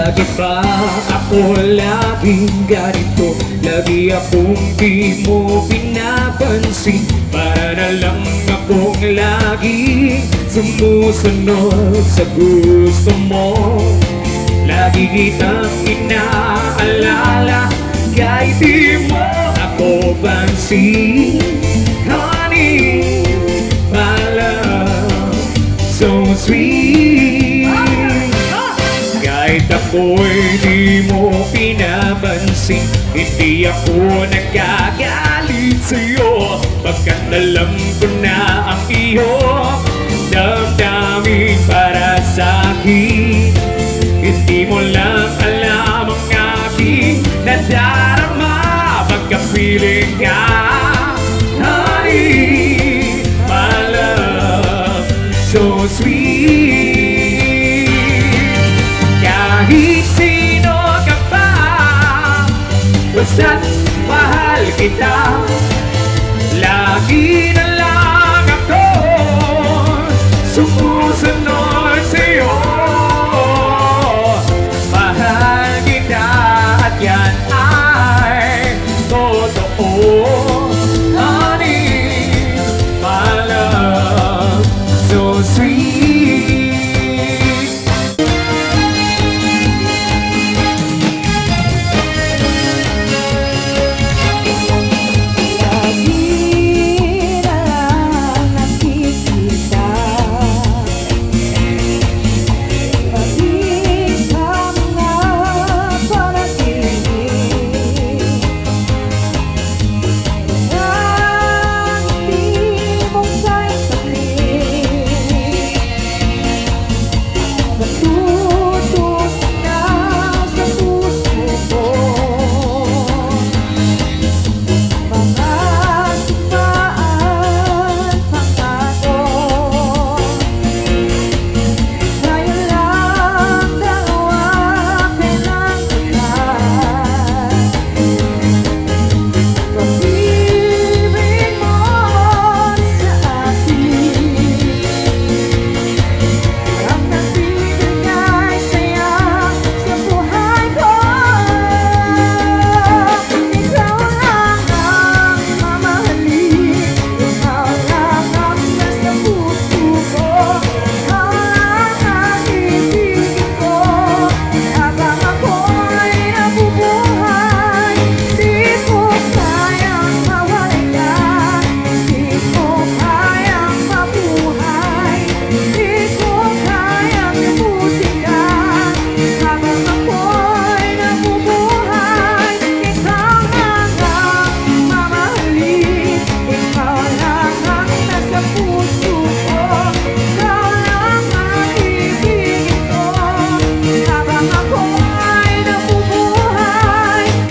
Bakit ba ako laging ganito? Lagi akong di mo pinapansin. Para na lang akong laging sumusunod sa gusto mo. Lagi kitang inaalala, kahit di mo ako pansin. Honey, my love, so sweet. Kahit ako'y di mo pinapansin, hindi ako nagagalit sa'yo. Pagkat alam ko na ang iyong damdamin para sa'kin. Hindi mo lang alam ang aking nadarama pagkapiling ka. Honey, my love, so sweet. Kahit sino ka pa, basta't mahal kita.